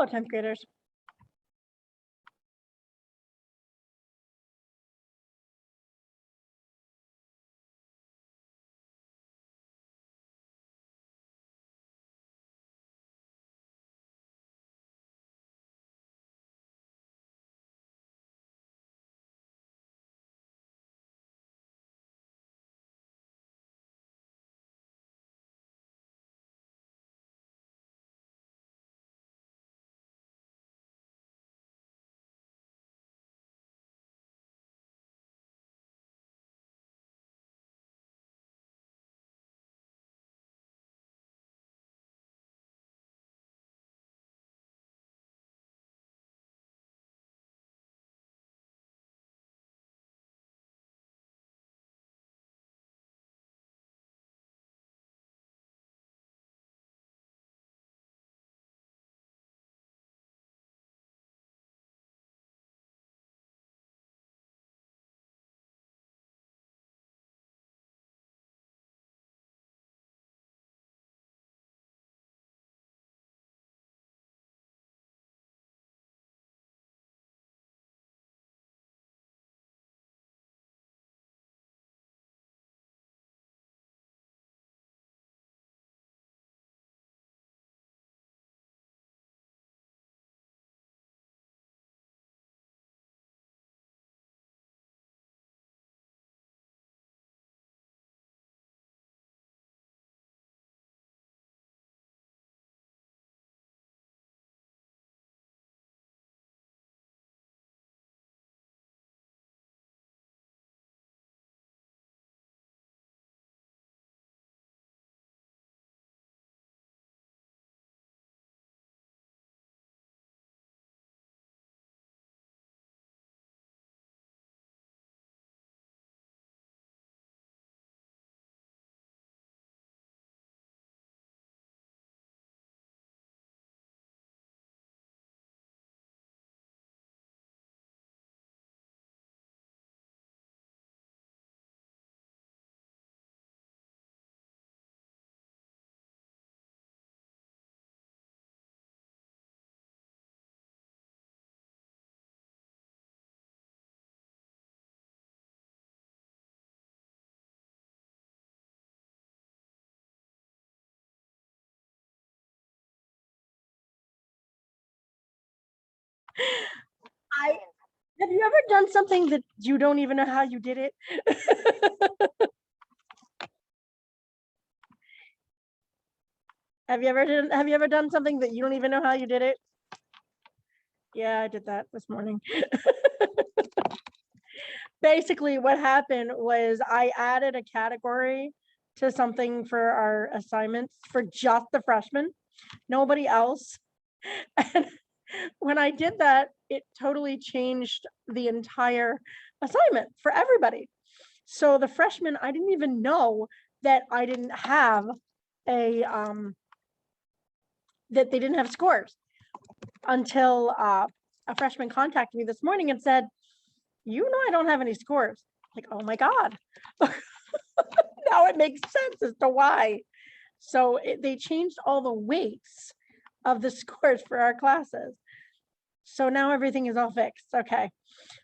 Hello, 10th graders. Have you ever done something that you don't even know how you did it? Have you ever done something that you don't even know how you did it? Yeah, I did that this morning. Basically, what happened was I added a category to something for our assignments for just the freshmen, nobody else. And when I did that, it totally changed the entire assignment for everybody. So the freshmen, I didn't even know that I didn't have a that they didn't have scores until a freshman contacted me this morning and said, you know, I don't have any scores. Like, oh my God. Now it makes sense as to why. So they changed all the weights of the scores for our classes. So now everything is all fixed. Okay.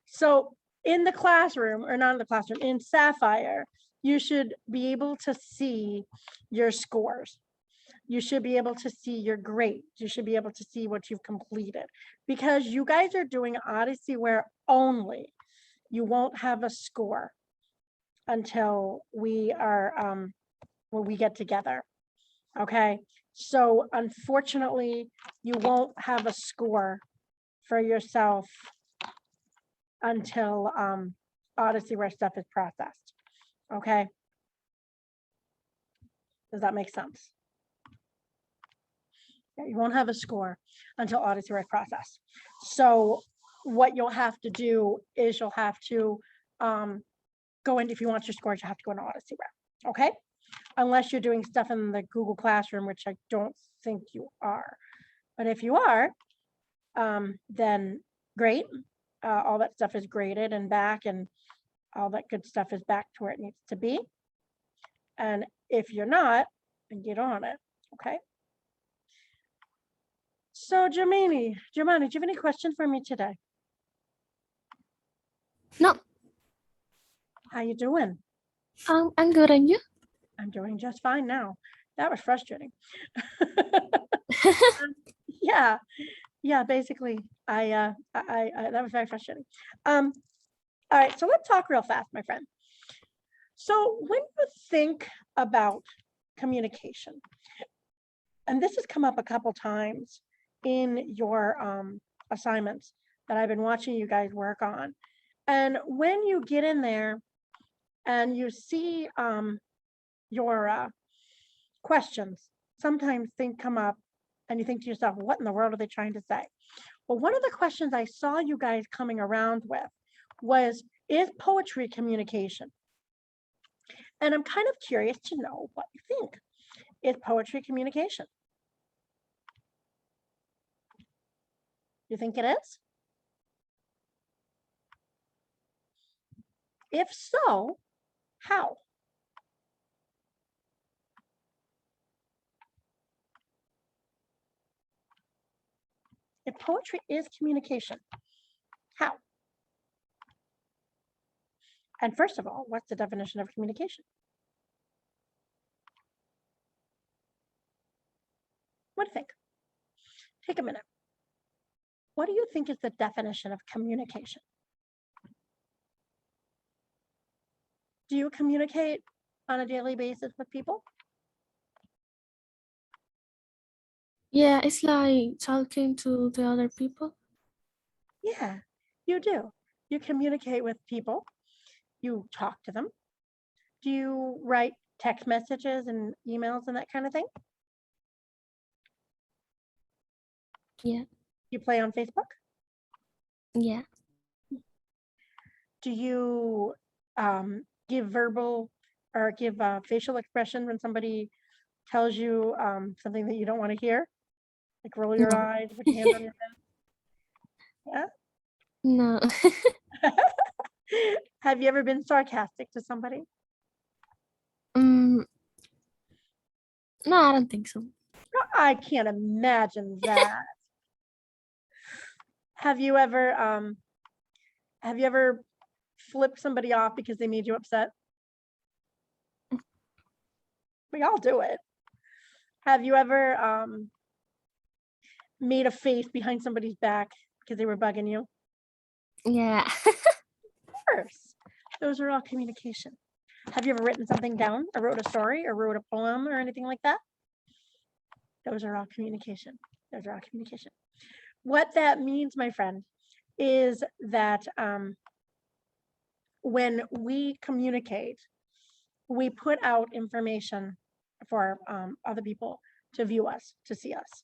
So in the classroom, or not in the classroom, in Sapphire, you should be able to see your scores. You should be able to see your grades. You should be able to see what you've completed, because you guys are doing Odysseyware only. You won't have a score until we are when we get together. Okay, so unfortunately, you won't have a score for yourself until Odysseyware stuff is processed. Okay, does that make sense? You won't have a score until Odysseyware process. So what you'll have to do is you'll have to go in, if you want your scores, you have to go into Odysseyware. Okay, unless you're doing stuff in the Google Classroom, which I don't think you are. But if you are, then great. All that stuff is graded and back, and all that good stuff is back to where it needs to be. And if you're not, then get on it. Okay. So Jemani, do you have any questions for me today? No, How you doing? I'm good, and you? I'm doing just fine now. That was frustrating. Yeah, basically, I that was very frustrating. All right, so let's talk real fast, my friend. So when you think about communication, and this has come up a couple times in your assignments that I've been watching you guys work on, and when you get in there and you see your questions, sometimes things come up and you think to yourself, what in the world are they trying to say? Well, one of the questions I saw you guys coming around with was, is poetry communication? And I'm kind of curious to know what you think. Is poetry communication? You think it is? If so, how? If poetry is communication, how? And first of all, what's the definition of communication? What do you think? Take a minute. What do you think is the definition of communication? Do you communicate on a daily basis with people? Yeah, it's like talking to the other people. Yeah, you do. You communicate with people. You talk to them. Do you write text messages and emails and that kind of thing? Yeah, You play on Facebook? yeah, Do you give verbal or give facial expression when somebody tells you something that you don't want to hear? Like roll your no, eyes, put your hands on your head? no, Yeah. Have you ever been sarcastic to somebody? no, I don't think so. I can't imagine that. Have you ever flipped somebody off because they made you upset? We all do it. Have you ever made a face behind somebody's back because they were bugging you? Yeah, Of course. Those are all communication. Have you ever written something down or wrote a story or wrote a poem or anything like that? Those are all communication. Those are all communication. What that means, my friend, is that when we communicate, we put out information for other people to view us, to see us.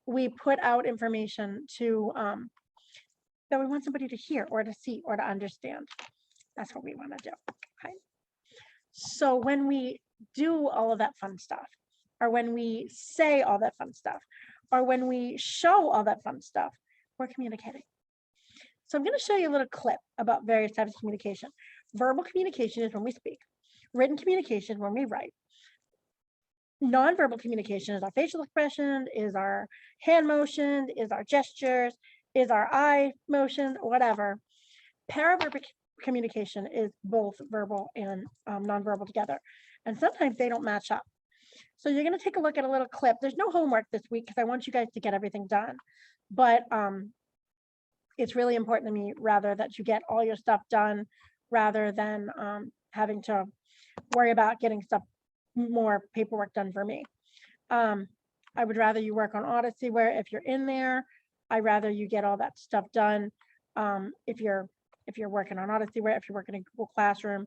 We put out information to that we want somebody to hear or to see or to understand. That's what we want to do. Okay. So when we do all of that fun stuff, or when we say all that fun stuff, or when we show all that fun stuff, we're communicating. So I'm going to show you a little clip about various types of communication. Verbal communication is when we speak. Written communication is when we write. Nonverbal communication is our facial expression, is our hand motion, is our gestures, is our eye motion, whatever. Paraverbal communication is both verbal and nonverbal together. And sometimes they don't match up. So you're going to take a look at a little clip. There's no homework this week because I want you guys to get everything done. But it's really important to me rather that you get all your stuff done rather than having to worry about getting more paperwork done for me. I would rather you work on Odyssey where if you're in there, I'd rather you get all that stuff done. If you're working on Odyssey where if you're working in Google Classroom,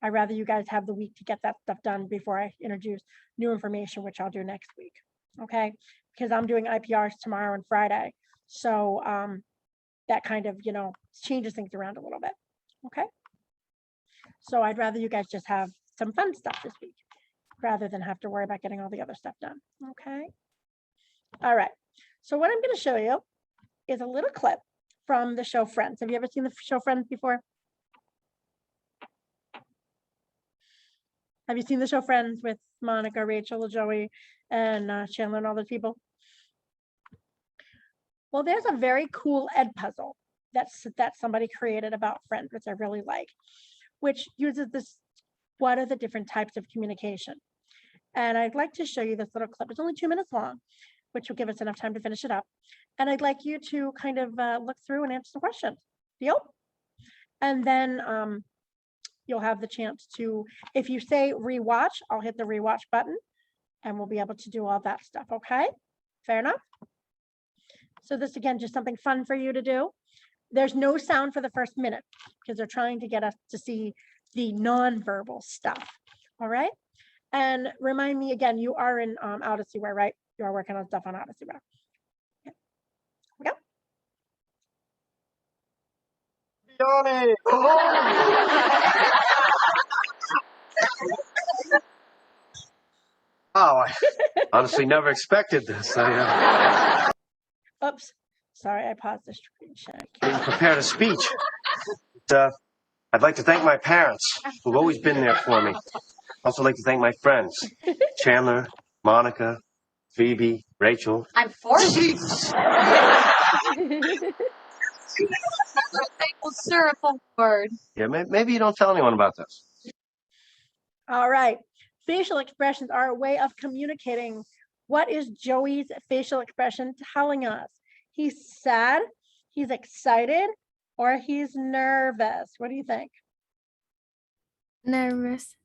I'd rather you guys have the week to get that stuff done before I introduce new information, which I'll do next week. Okay, because I'm doing IPRs tomorrow and Friday. So that kind of, changes things around a little bit. Okay. So I'd rather you guys just have some fun stuff this week rather than have to worry about getting all the other stuff done. Okay. All right. So what I'm going to show you is a little clip from the show Friends. Have you ever seen the show Friends before? Have you seen the show Friends with Monica, Rachel, Joey, and Chandler and all those people? Well, there's a very cool Ed puzzle that somebody created about friends, which I really like, which uses this, what are the different types of communication? And I'd like to show you this little clip. It's only 2 minutes long, which will give us enough time to finish it up. And I'd like you to kind of look through and answer the questions. Deal? And then you'll have the chance to, if you say rewatch, I'll hit the rewatch button and we'll be able to do all that stuff. Okay? Fair enough? So this, again, just something fun for you to do. There's no sound for the first minute because they're trying to get us to see the nonverbal stuff. All right. And remind me again, you are in Odyssey, right? You are working on stuff on Odyssey. Okay. Here Johnny! Oh, I honestly never expected this. Oops. Sorry, I paused the screen share. Didn't prepare a speech. I'd like to thank my parents who've always been there for me. Also like to thank my friends, Chandler, Monica, Phoebe, Rachel. I'm 40. Maple syrup award. Yeah, maybe you don't tell anyone about this. All right. Facial expressions are a way of communicating. What is Joey's facial expression telling us? He's sad, he's excited, or he's nervous? What do you think? Nervous.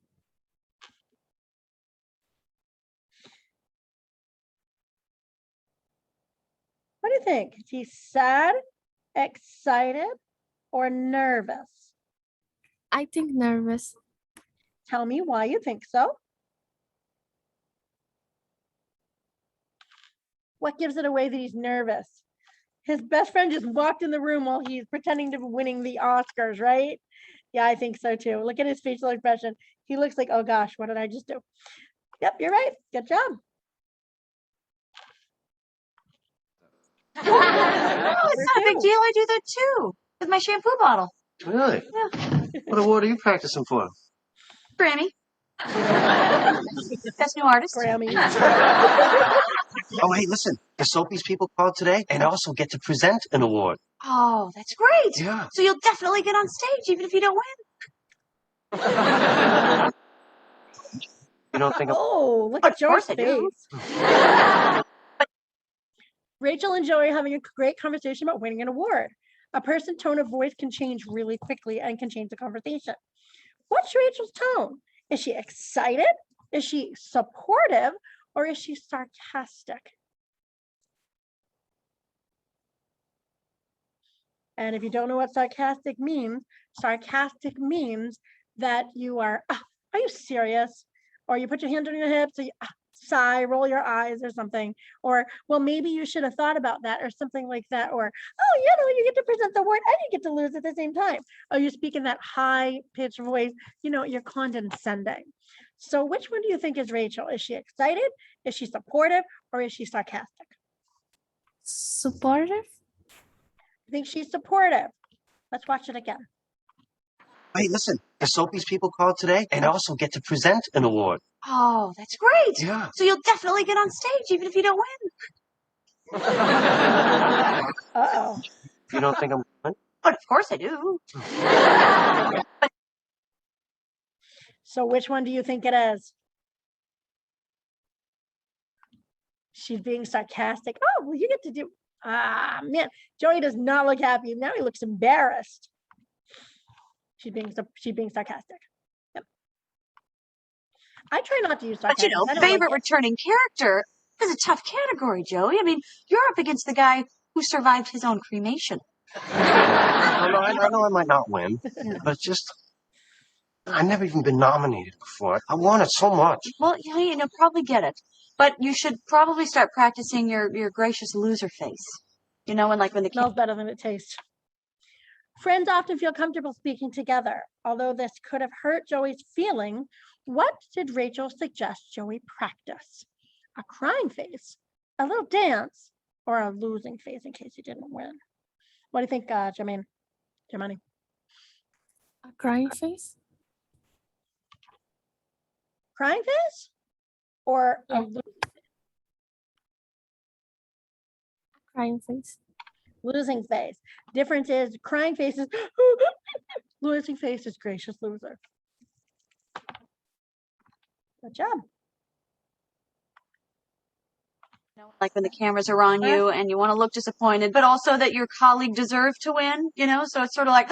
What do you think? Is he sad, excited, or nervous? I think nervous. Tell me why you think so. What gives it away that he's nervous? His best friend just walked in the room while he's pretending to be winning the Oscars, right? Yeah, I think so too. Look at his facial expression. He looks like, oh gosh, what did I just do? Yep, you're right. Good job. Oh, it's not a big deal. I do that too with my shampoo bottle. Really? Yeah. What award are you practicing for? Grammy. Best new artist. Grammy. Oh, hey, listen. The Soapies people called today and also get to present an award. Oh, that's great. Yeah. So you'll definitely get on stage even if you don't win. You don't think I'm... Oh, look Of at Joey's course I do. face. Rachel and Joey are having a great conversation about winning an award. A person's tone of voice can change really quickly and can change the conversation. What's Rachel's tone? Is she excited? Is she supportive? Or is she sarcastic? And if you don't know what sarcastic means that you are you serious? Or you put your hand on your hips, or you sigh, roll your eyes or something. Or, well, maybe you should have thought about that or something like that. Or, oh, you get to present the word and you get to lose at the same time. Oh, you speak in that high pitched voice, you're condescending. So which one do you think is Rachel? Is she excited? Is she supportive? Or is she sarcastic? Supportive. I think she's supportive. Let's watch it again. Hey, listen. The Soapies people called today and also get to present an award. Oh, that's great. Yeah. So you'll definitely get on stage even if you don't win. Uh-oh. You don't think I'm... But of course I do. So which one do you think it is? She's being sarcastic. Oh, well, you get to do... man, Joey does not look happy. Now he looks embarrassed. She's being sarcastic. Yep. I try not to use sarcasm. But favorite returning character is a tough category, Joey. I mean, you're up against the guy who survived his own cremation. I know I might not win, but it's just... I've never even been nominated before. I want it so much. Well, you'll probably get it. But you should probably start practicing your gracious loser face. And like when the smells better than it tastes. Friends often feel comfortable speaking together. Although this could have hurt Joey's feeling, what did Rachel suggest Joey practice? A crying face, a little dance, or a losing face in case he didn't win? What do you think, Jermaine? Germani? A crying face. Crying face? Or a Yeah. losing face? Crying face. losing face. Difference is crying face is losing face is gracious loser. Good job. Like when the cameras are on you and you want to look disappointed, but also that your colleague deserved to win, you know? So it's sort of like,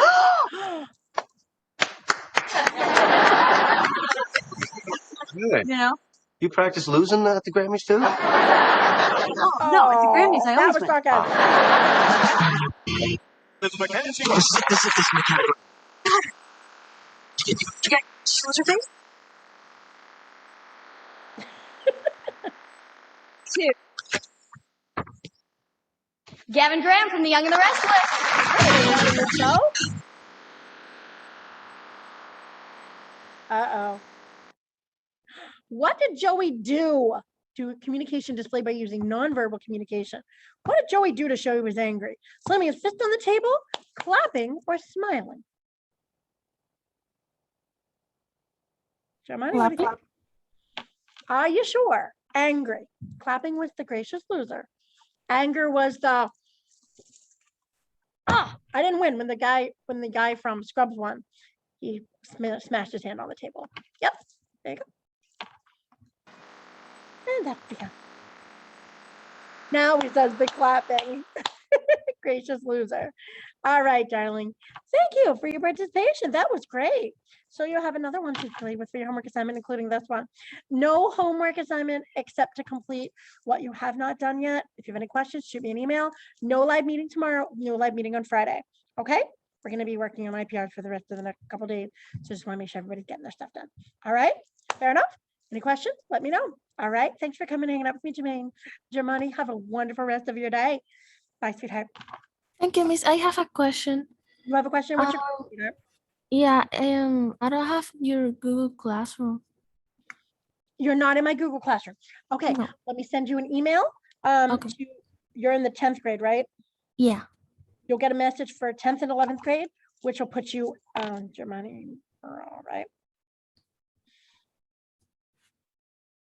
Good. you know? You practice losing at the Grammys too? Oh, no, at the Grammys, I that always was win. sarcasm. Miss Mackenzie. This is mechanical. What's her face? Two. Gavin Graham from The Young and the Restless. Your show? Uh-oh. What did Joey do to communication display by using nonverbal communication? What did Joey do to show he was angry? Slamming his fist on the table, clapping, or smiling? Germani, what do you think? Are you sure? Angry. Clapping was the gracious loser. Anger was the I didn't win when the guy from Scrubs won. He smashed his hand on the table. Yep. There you go. And that's the end. Now he does the clapping. Gracious loser. All right, darling. Thank you for your participation. That was great. So you'll have another one to play with for your homework assignment, including this one. No homework assignment except to complete what you have not done yet. If you have any questions, shoot me an email. No live meeting tomorrow. No live meeting on Friday. Okay? We're going to be working on IPRs for the rest of the next couple of days. So just want to make sure everybody's getting their stuff done. All right? Fair enough? Any questions? Let me know. All right. Thanks for coming and hanging out with me, Jermaine. Germani, have a wonderful rest of your day. Bye, sweetheart. Thank you, Miss. I have a question. You have a question? What's your question, sweetheart? Yeah, I don't have your Google Classroom. You're not in my Google Classroom. Okay, No. let me send you an email. Okay. You're in the 10th grade, right? Yeah. You'll get a message for 10th and 11th grade, which will put you on Germani. All right.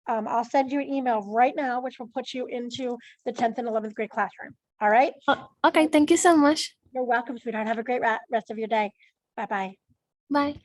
I'll send you an email right now, which will put you into the 10th and 11th grade classroom. All right. Okay. Thank you so much. You're welcome, sweetheart. Have a great rest of your day. Bye-bye. Bye.